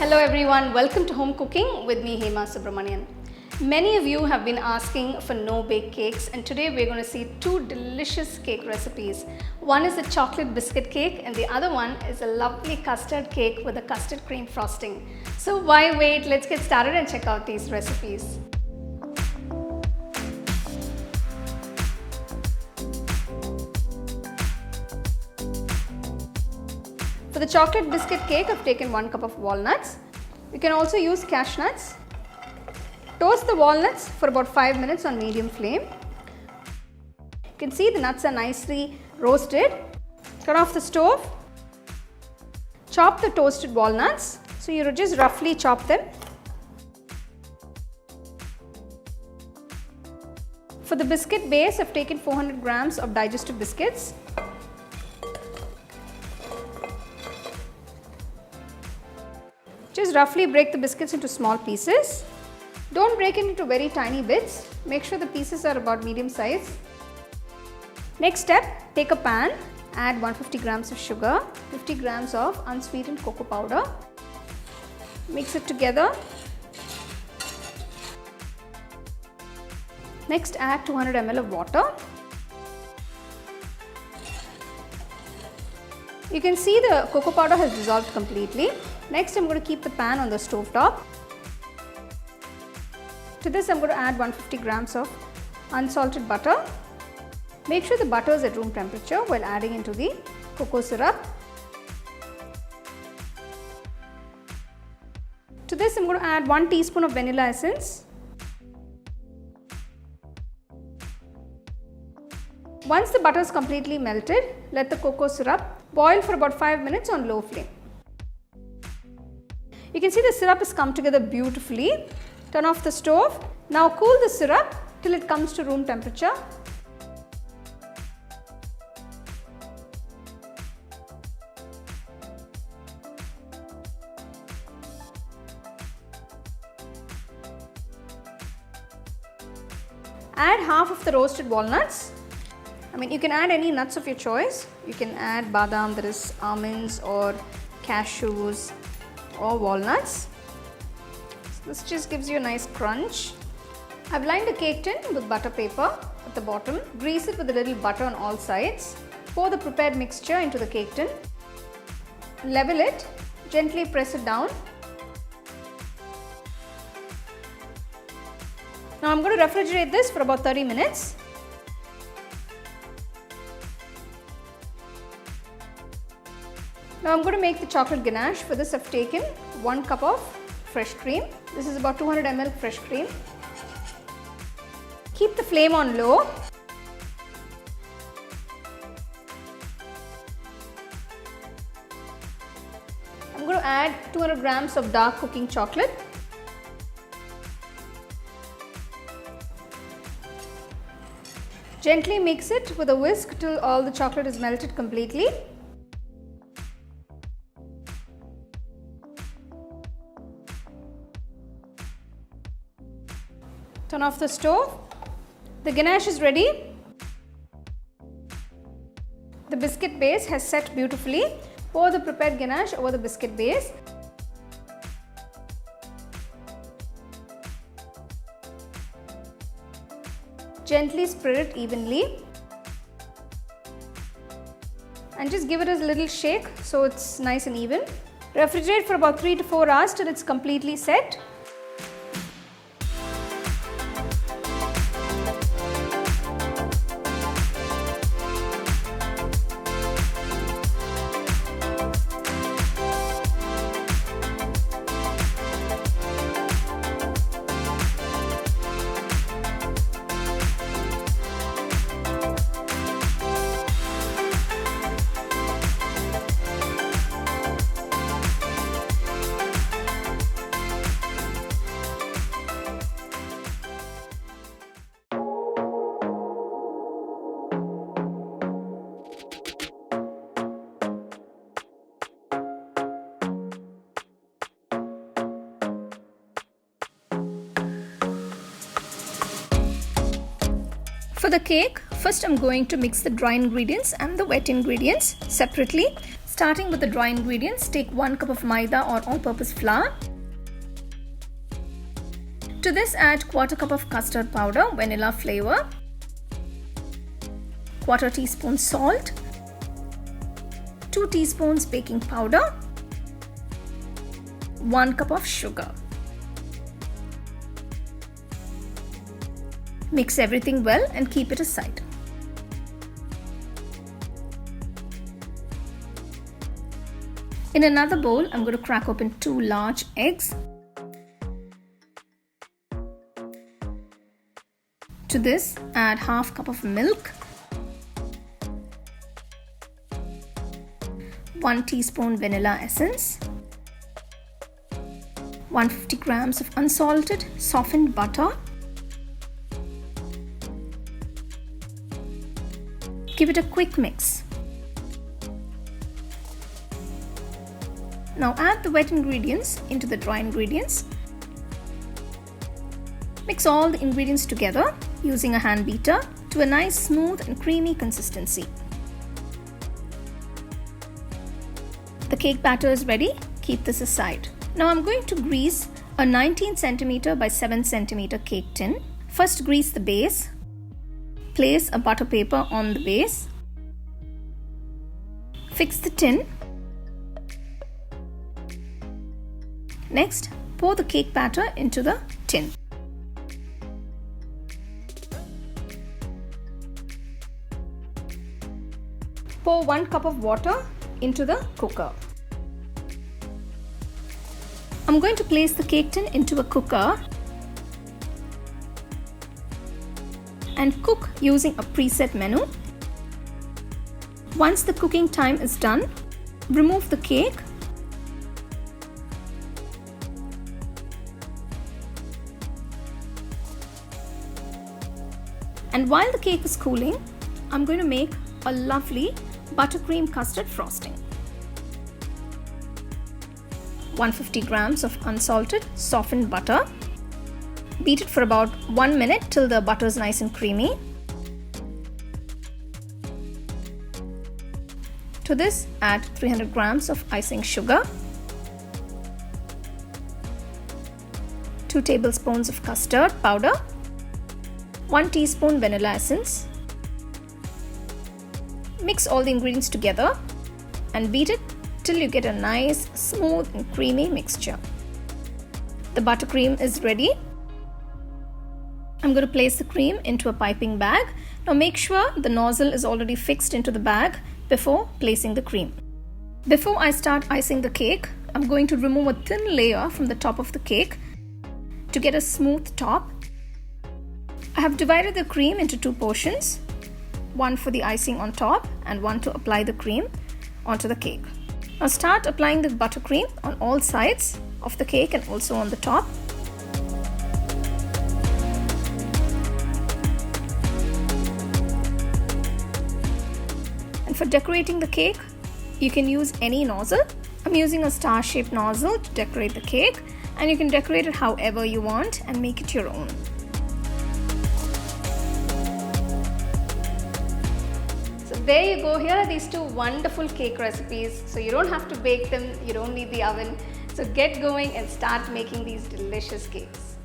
Hello everyone, welcome to Home Cooking with me Hema Subramanian. Many of you have been asking for no-bake cakes, and today we're going to see two delicious cake recipes. One is a chocolate biscuit cake and the other one is a lovely custard cake with a custard cream frosting. So why wait, let's get started and check out these recipes. For the chocolate biscuit cake, I've taken 1 cup of walnuts. You can also use cashew nuts. Toast the walnuts for about 5 minutes on medium flame. You can see the nuts are nicely roasted. Turn off the stove. Chop the toasted walnuts. So you just roughly chop them. For the biscuit base, I've taken 400 grams of digestive biscuits. Just roughly break the biscuits into small pieces. Don't break it into very tiny bits. Make sure the pieces are about medium size. Next step, take a pan, add 150 grams of sugar, 50 grams of unsweetened cocoa powder. Mix it together. Next, add 200 ml of water. You can see the cocoa powder has dissolved completely. Next, I'm going to keep the pan on the stove top. To this, I'm going to add 150 grams of unsalted butter. Make sure the butter is at room temperature while adding into the cocoa syrup. To this, I'm going to add 1 teaspoon of vanilla essence. Once the butter is completely melted, let the cocoa syrup boil for about 5 minutes on low flame. You can see the syrup has come together beautifully. Turn off the stove. Now cool the syrup till it comes to room temperature. Add half of the roasted walnuts. You can add any nuts of your choice. You can add badam, that is almonds or cashews or walnuts. So this just gives you a nice crunch. I've lined a cake tin with butter paper at the bottom. Grease it with a little butter on all sides. Pour the prepared mixture into the cake tin. Level it. Gently press it down. Now I'm going to refrigerate this for about 30 minutes. Now I'm going to make the chocolate ganache. For this, I've taken 1 cup of fresh cream. This is about 200 ml fresh cream. Keep the flame on low. I'm going to add 200 grams of dark cooking chocolate. Gently mix it with a whisk till all the chocolate is melted completely. Turn off the stove. The ganache is ready. The biscuit base has set beautifully. Pour the prepared ganache over the biscuit base. Gently spread it evenly. And just give it a little shake so it's nice and even. Refrigerate for about 3 to 4 hours till it's completely set. For the cake, first I'm going to mix the dry ingredients and the wet ingredients separately. Starting with the dry ingredients, take 1 cup of maida or all-purpose flour. To this add 1/4 cup of custard powder, vanilla flavor, 1/4 teaspoon salt, 2 teaspoons baking powder, 1 cup of sugar. Mix everything well and keep it aside. In another bowl, I'm going to crack open 2 large eggs. To this, add 1/2 cup of milk, 1 teaspoon vanilla essence, 150 grams of unsalted softened butter. Give it a quick mix. Now add the wet ingredients into the dry ingredients. Mix all the ingredients together using a hand beater to a nice smooth and creamy consistency. The cake batter is ready. Keep this aside. Now I'm going to grease a 19 cm by 7 cm cake tin. First grease the base. Place a butter paper on the base. Fix the tin. Next, pour the cake batter into the tin. Pour 1 cup of water into the cooker. I'm going to place the cake tin into a cooker and cook using a preset menu. Once the cooking time is done, remove the cake . And while the cake is cooling, I'm going to make a lovely buttercream custard frosting. 150 grams of unsalted softened butter. Beat it for about 1 minute till the butter is nice and creamy. To this, add 300 grams of icing sugar, 2 tablespoons of custard powder, 1 teaspoon vanilla essence. Mix all the ingredients together and beat it till you get a nice, smooth and creamy mixture. The buttercream is ready. I'm going to place the cream into a piping bag. Now make sure the nozzle is already fixed into the bag before placing the cream. Before I start icing the cake, I'm going to remove a thin layer from the top of the cake to get a smooth top. I have divided the cream into 2 portions, one for the icing on top and one to apply the cream onto the cake. Now start applying the buttercream on all sides of the cake and also on the top. And for decorating the cake, you can use any nozzle. I'm using a star-shaped nozzle to decorate the cake, and you can decorate it however you want and make it your own. There you go. Here are these 2 wonderful cake recipes. So you don't have to bake them, you don't need the oven. So get going and start making these delicious cakes.